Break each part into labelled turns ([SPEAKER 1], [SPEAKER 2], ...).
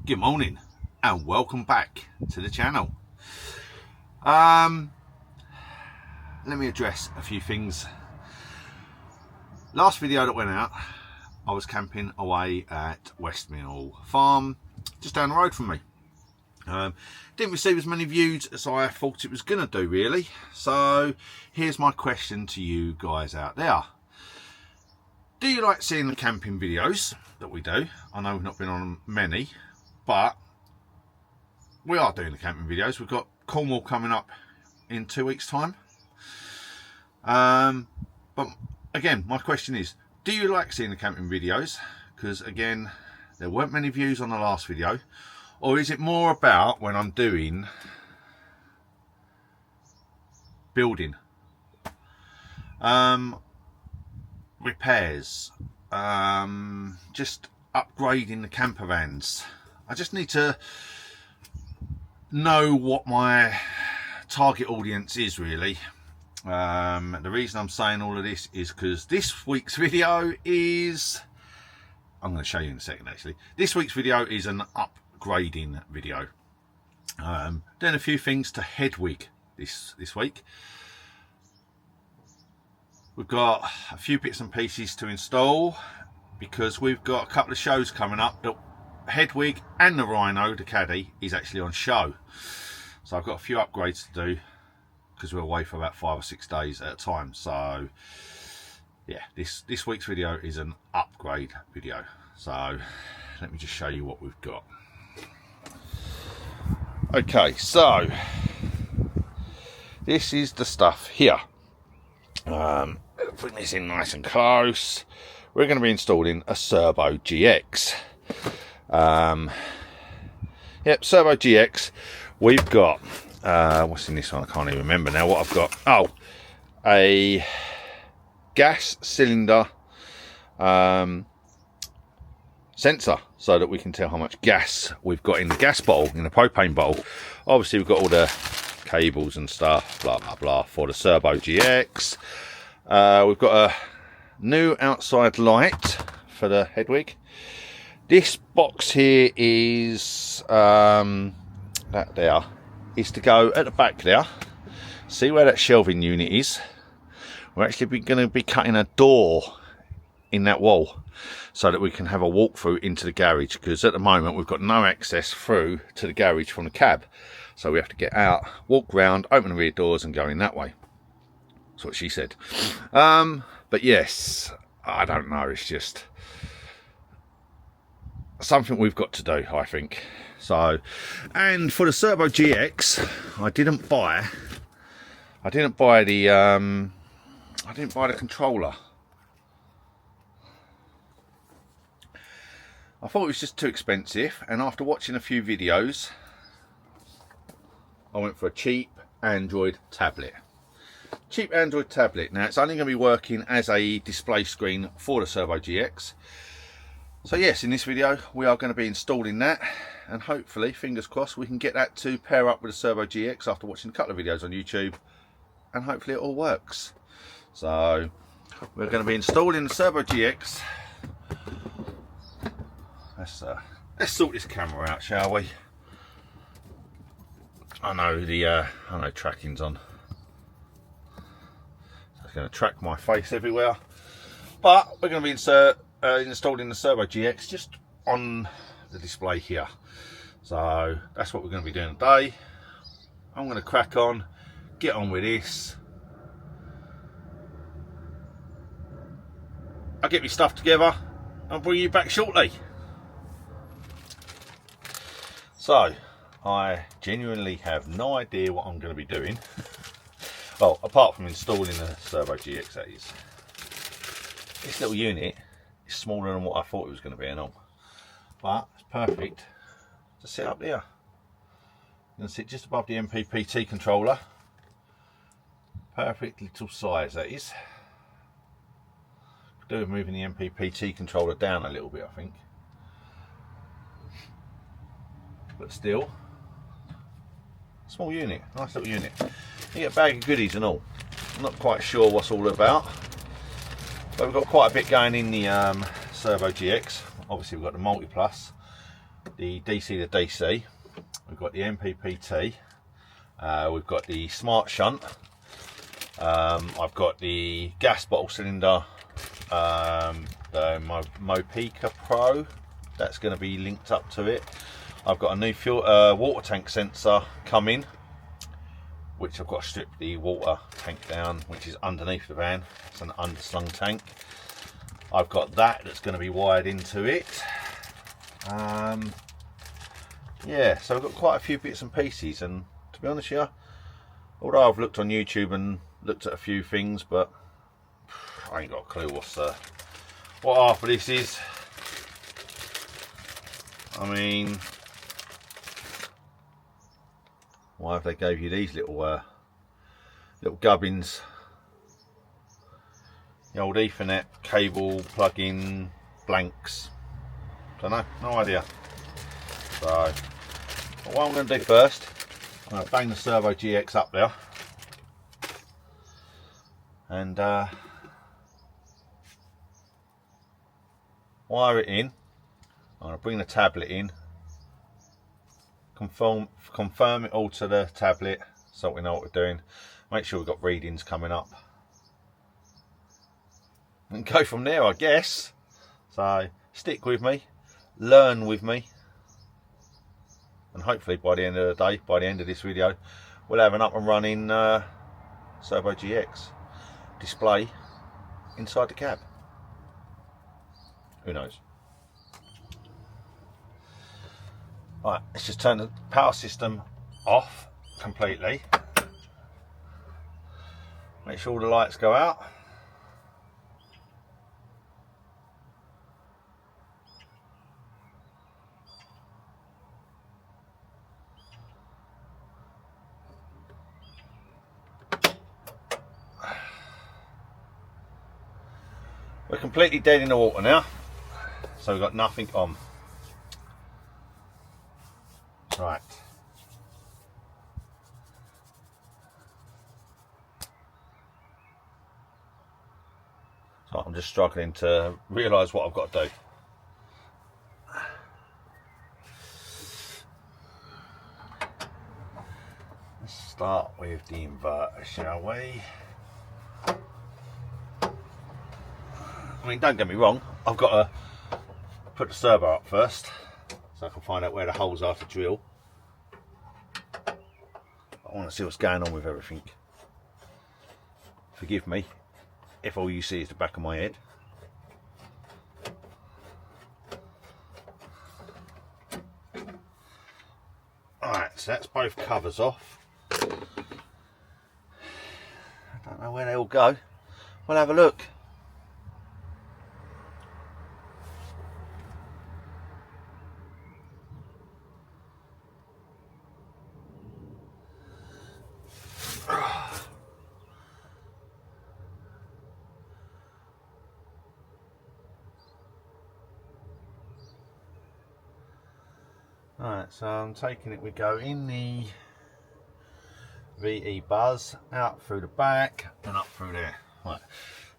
[SPEAKER 1] Good morning and welcome back to the channel. Let me address a few things. Last video that went out, I was camping away at Westmill Farm, just down the road from me. Didn't receive as many views as I thought it was going to do, really. So here's my question to you guys out there. Do you like seeing the camping videos that we do? I know we've not been on many, but we are doing the camping videos. We've got Cornwall coming up in 2 weeks' time. But again, my question is, do you like seeing the camping videos? Because again, there weren't many views on the last video. Or is it more about when I'm doing building, repairs, just upgrading the camper vans? I just need to know what my target audience is, really. The reason I'm saying all of this is because this week's video is, I'm going to show you in a second actually. This week's video is an upgrading video. Doing a few things to Hedwig this week. We've got a few bits and pieces to install because we've got a couple of shows coming up that Hedwig and the Rhino, the caddy, is actually on show. So I've got a few upgrades to do because we're away for about 5 or 6 days at a time. So yeah, this week's video is an upgrade video. So let me just show you what we've got. Okay, so this is the stuff here. Bring this in nice and close. We're going to be installing a Cerbo GX. Yep, Cerbo GX. We've got what's in this one? I can't even remember now what I've got. Oh, a gas cylinder sensor, so that we can tell how much gas we've got in the gas bottle, in the propane bottle. Obviously we've got all the cables and stuff, blah blah blah, for the Cerbo GX. We've got a new outside light for the Hedwig. This box here is that there is to go at the back there. See where that shelving unit is? We're actually going to be cutting a door in that wall so that we can have a walk through into the garage, because at the moment we've got no access through to the garage from the cab. So we have to get out, walk round, open the rear doors and go in that way. That's what she said. But yes, I don't know, it's just something we've got to do, I think. So, and for the Cerbo GX, I didn't buy the controller. I thought it was just too expensive, and after watching a few videos, I went for a cheap Android tablet. Cheap Android tablet. Now it's only going to be working as a display screen for the Cerbo GX. So yes, in this video we are going to be installing that, and hopefully, fingers crossed, we can get that to pair up with the Cerbo GX after watching a couple of videos on YouTube, and hopefully it all works. So we're going to be installing the Cerbo GX. Let's sort this camera out, shall we? I know tracking's on. It's going to track my face everywhere, but we're going to be installing the Cerbo GX just on the display here. So that's what we're going to be doing today. I'm going to crack on, get on with this. I'll get my stuff together and bring you back shortly. So I genuinely have no idea what I'm going to be doing. Well, apart from installing the Cerbo GX, that is. This little unit is smaller than what I thought it was going to be and all. But it's perfect to sit up there. I'm going to sit just above the MPPT controller. Perfect little size, that is. Could do with moving the MPPT controller down a little bit, I think. But still, small unit, nice little unit. You get a bag of goodies and all. I'm not quite sure what's all about, but we've got quite a bit going in the Cerbo GX. Obviously we've got the Multi Plus, the DC to DC, we've got the MPPT, we've got the smart shunt, I've got the gas bottle cylinder, the Mopica Pro, that's going to be linked up to it. I've got a new water tank sensor coming, which I've got to strip the water tank down, which is underneath the van. It's an underslung tank. I've got that's going to be wired into it. Yeah, so I've got quite a few bits and pieces, and to be honest with you, although I've looked on YouTube and looked at a few things, but I ain't got a clue what half of this is. I mean, why have they gave you these little gubbins? The old Ethernet cable plug-in blanks. Don't know, no idea. So, what I'm going to do first, I'm going to bang the Cerbo GX up there, and wire it in. I'm going to bring the tablet in, confirm it all to the tablet so we know what we're doing, make sure we've got readings coming up, and go from there, I guess. So stick with me, learn with me, and hopefully by the end of the day, by the end of this video, we'll have an up and running Cerbo GX display inside the cab. Who knows? Right, let's just turn the power system off completely. Make sure all the lights go out. We're completely dead in the water now, so we've got nothing on. Right. So I'm just struggling to realise what I've got to do. Let's start with the inverter, shall we? I mean, don't get me wrong, I've got to put the Cerbo up first so I can find out where the holes are to drill. I want to see what's going on with everything. Forgive me if all you see is the back of my head. Alright, so that's both covers off. I don't know where they all go. We'll have a look. Right, so I'm taking it, we go in the VE buzz, out through the back and up through there. Right,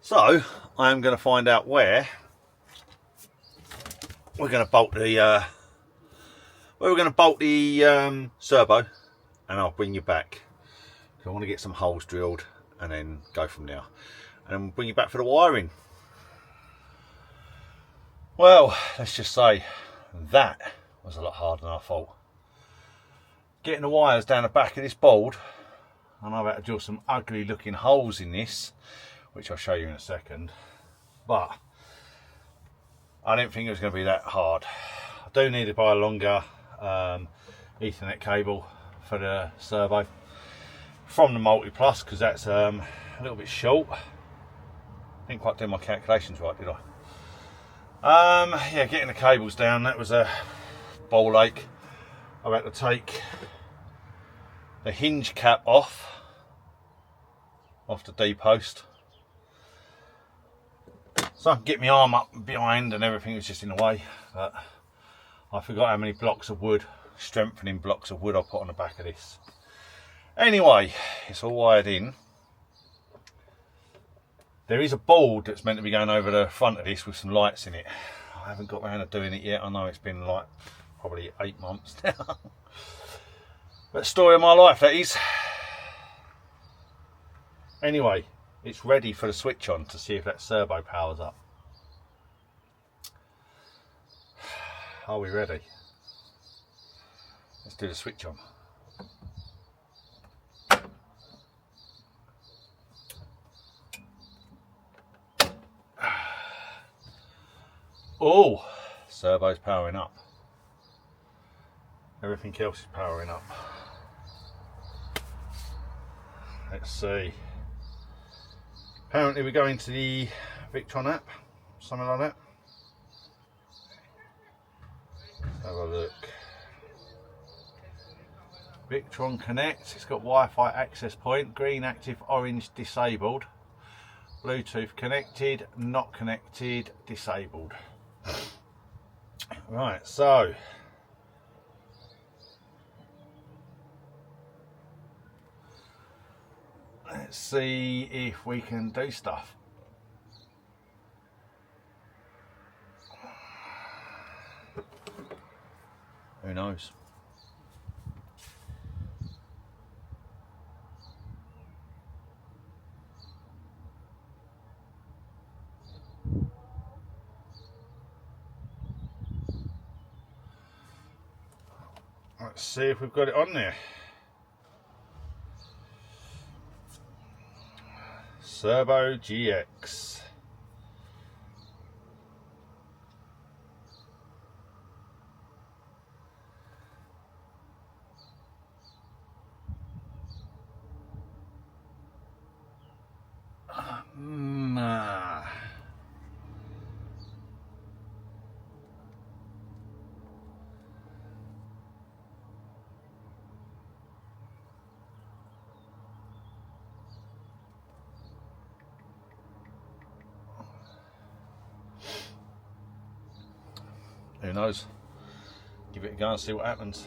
[SPEAKER 1] so I'm going to find out where we're going to bolt the Cerbo, and I'll bring you back. So I want to get some holes drilled and then go from there, and then bring you back for the wiring. Well, let's just say that was a lot harder than I thought. Getting the wires down the back of this board, and I've had to drill some ugly looking holes in this, which I'll show you in a second, but I didn't think it was going to be that hard. I do need to buy a longer Ethernet cable for the Cerbo from the Multi Plus, because that's a little bit short. Didn't quite do my calculations right, did I? Yeah, getting the cables down, that was a ball ache. I've had to take the hinge cap off the D-post, so I can get my arm up behind, and everything was just in the way. But I forgot how many blocks of wood, strengthening blocks of wood, I put on the back of this. Anyway, it's all wired in. There is a board that's meant to be going over the front of this with some lights in it. I haven't got around to doing it yet. I know it's been like probably 8 months now. But story of my life, that is. Anyway, it's ready for the switch on to see if that servo powers up. Are we ready? Let's do the switch on. Oh, servo's powering up. Everything else is powering up. Let's see. Apparently we go into the Victron app, something like that. Let's have a look. Victron Connect, it's got Wi-Fi access point, green active, orange disabled. Bluetooth connected, not connected, disabled. Right, so let's see if we can do stuff. Who knows? Let's see if we've got it on there. Cerbo GX. Who knows? Give it a go and see what happens.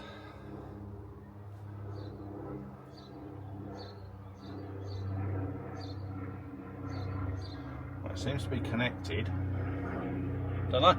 [SPEAKER 1] Well, it seems to be connected. Don't know.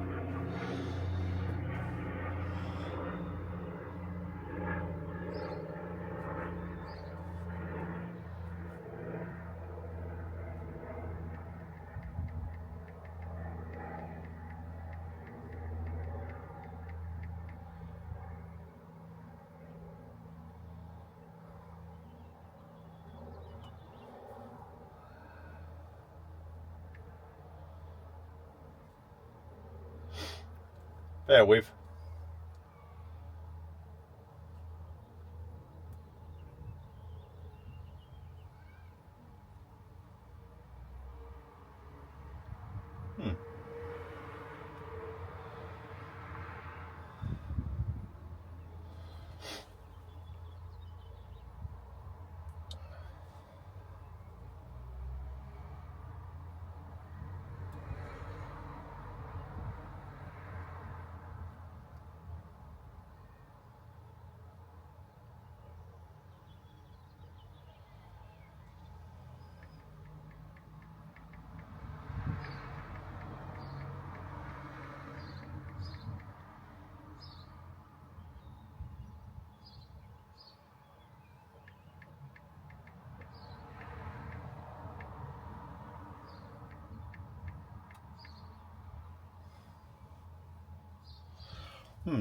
[SPEAKER 1] Bear with.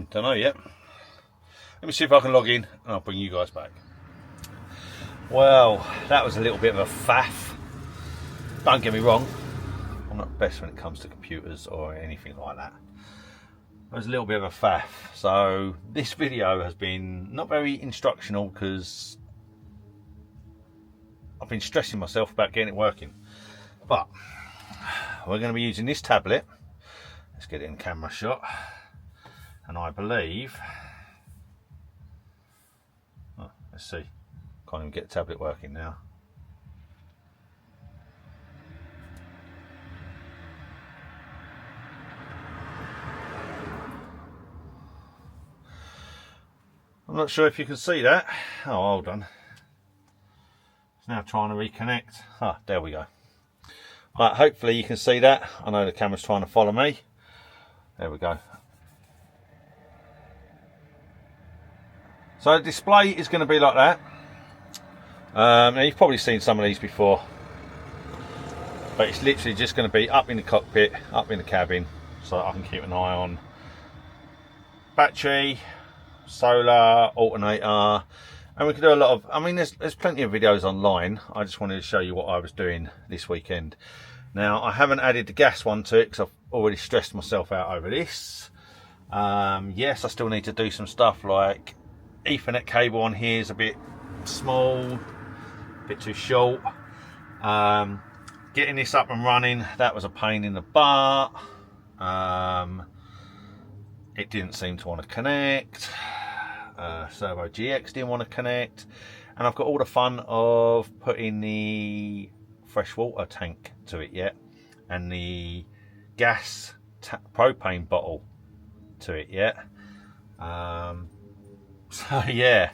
[SPEAKER 1] Don't know yet. Let me see if I can log in and I'll bring you guys back. Well, that was a little bit of a faff. Don't get me wrong, I'm not best when it comes to computers or anything like that. It was a little bit of a faff. So this video has been not very instructional because I've been stressing myself about getting it working. But we're going to be using this tablet. Let's get it in camera shot. And I believe, oh, let's see, can't even get the tablet working now. I'm not sure if you can see that. Oh, hold on. It's now trying to reconnect. Ah, there we go. Right, hopefully you can see that. I know the camera's trying to follow me. There we go. So the display is going to be like that. Now you've probably seen some of these before, but it's literally just going to be up in the cockpit, up in the cabin, so I can keep an eye on battery, solar, alternator, and we can do a lot of, I mean there's plenty of videos online. I just wanted to show you what I was doing this weekend. Now I haven't added the gas one to it because I've already stressed myself out over this. Yes, I still need to do some stuff like Ethernet cable on here is a bit small, a bit too short. Getting this up and running, that was a pain in the butt. It didn't seem to want to connect. Cerbo GX didn't want to connect, and I've got all the fun of putting the freshwater tank to it yet, and the gas propane bottle to it yet. So yeah,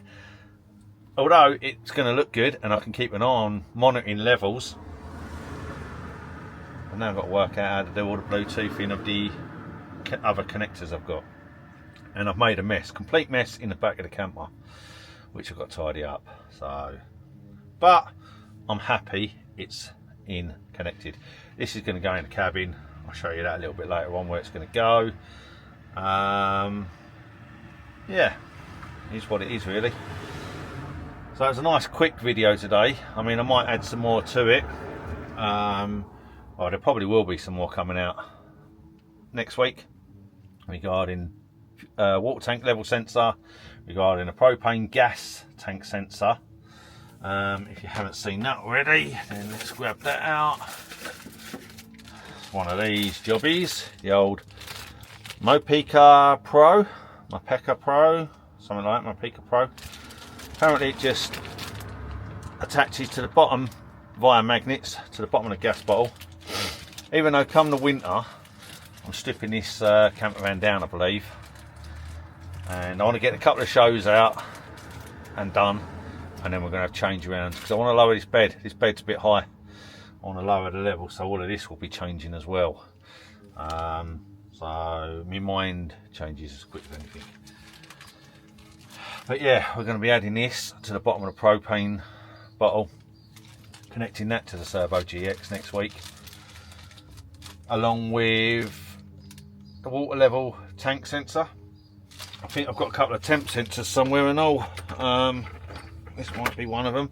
[SPEAKER 1] although it's going to look good and I can keep an eye on monitoring levels, I've now got to work out how to do all the Bluetoothing of the other connectors I've got. And I've made a mess, complete mess in the back of the camper, which I've got to tidy up. So, but I'm happy it's in connected. This is going to go in the cabin. I'll show you that a little bit later on where it's going to go. Yeah, is what it is really. So it's a nice quick video today. I mean, I might add some more to it. Well, there probably will be some more coming out next week regarding water tank level sensor, regarding a propane gas tank sensor. If you haven't seen that already, then let's grab that out. It's one of these jobbies, the old Mopica Pro, something like that, Mopica Pro. Apparently it just attaches to the bottom via magnets to the bottom of the gas bottle. Even though come the winter, I'm stripping this camper van down, I believe, and I want to get a couple of shows out and done, and then we're going to have to change around because I want to lower this bed. This bed's a bit high. I want to lower the level, so all of this will be changing as well. So my mind changes as quick as anything. But yeah, we're going to be adding this to the bottom of the propane bottle, connecting that to the Cerbo GX next week, along with the water level tank sensor. I think I've got a couple of temp sensors somewhere and all. This might be one of them.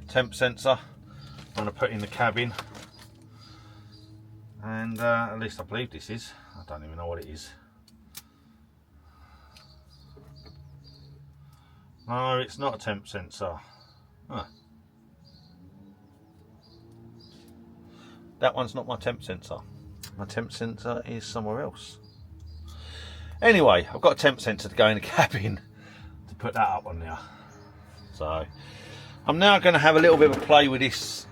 [SPEAKER 1] Temp sensor I'm going to put in the cabin, and at least I believe this is. I don't even know what it is. No, it's not a temp sensor. Huh. That one's not my temp sensor. My temp sensor is somewhere else. Anyway, I've got a temp sensor to go in the cabin to put that up on there. So I'm now going to have a little bit of a play with this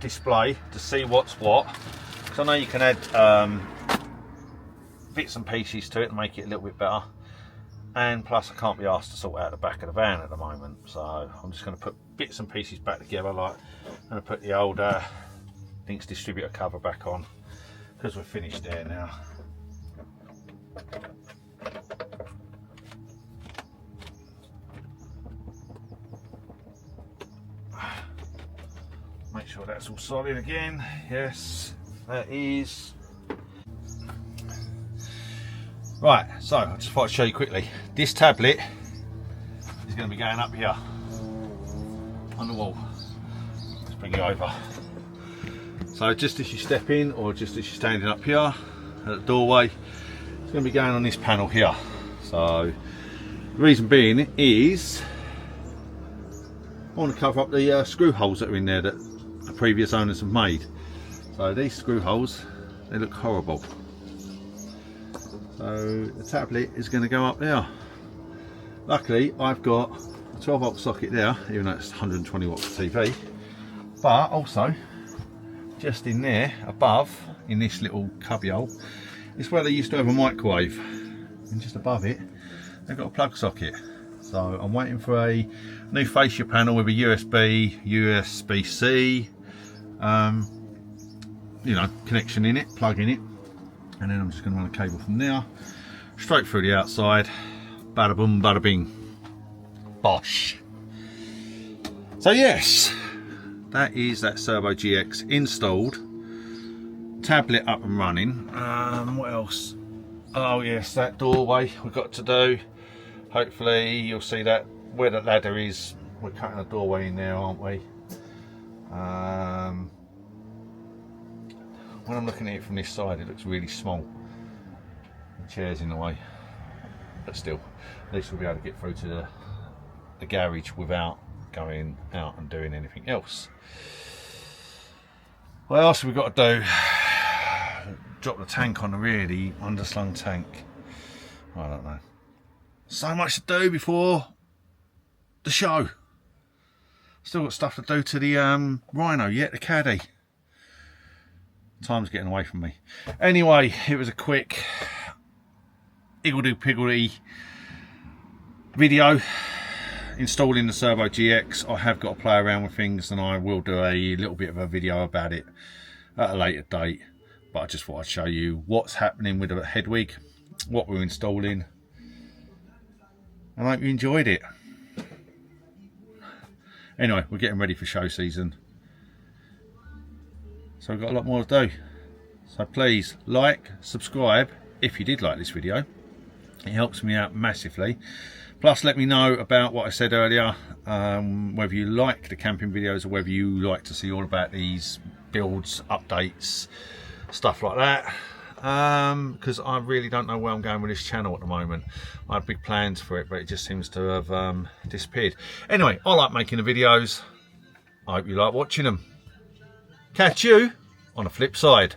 [SPEAKER 1] display to see what's what, because I know you can add bits and pieces to it and make it a little bit better. And plus I can't be asked to sort out the back of the van at the moment, so I'm just going to put bits and pieces back together. Like I'm going to put the old Links distributor cover back on because we're finished there now. Make sure that's all solid again. Yes, that is. Right, so I just thought I'd show you quickly. This tablet is going to be going up here on the wall. Let's bring it over. So just as you step in, or just as you're standing up here at the doorway, it's going to be going on this panel here. So the reason being is I want to cover up the screw holes that are in there that the previous owners have made. So these screw holes, they look horrible. So the tablet is going to go up there. Luckily I've got a 12 volt socket there, even though it's 120 watts TV, but also just in there above, in this little cubby hole, is where they used to have a microwave, and just above it they've got a plug socket. So I'm waiting for a new fascia panel with a USB, USB-C connection in it, plug in it, and then I'm just going to run a cable from there straight through the outside. Bada boom, bada bing. Bosh. So yes, that is that Cerbo GX installed, tablet up and running. What else? Oh yes, that doorway we've got to do. Hopefully you'll see that where the ladder is. We're cutting a doorway in there, aren't we? When I'm looking at it from this side, it looks really small. The chair's in the way, but still, at least we'll be able to get through to the garage without going out and doing anything else. What else have we got to do? Drop the tank on the rear, the underslung tank. I don't know. So much to do before the show. Still got stuff to do to the Rhino yet, the caddy. Time's getting away from me. Anyway, it was a quick higgledy-piggledy video installing the Cerbo GX. I have got to play around with things, and I will do a little bit of a video about it at a later date, but I just thought I'd show you what's happening with the headwig, what we're installing, and I hope you enjoyed it. Anyway, we're getting ready for show season, so we've got a lot more to do. So please like, subscribe if you did like this video. It helps me out massively. Plus, let me know about what I said earlier, whether you like the camping videos or whether you like to see all about these builds, updates, stuff like that. Because I really don't know where I'm going with this channel at the moment. I had big plans for it, but it just seems to have disappeared. Anyway, I like making the videos. I hope you like watching them. Catch you on the flip side.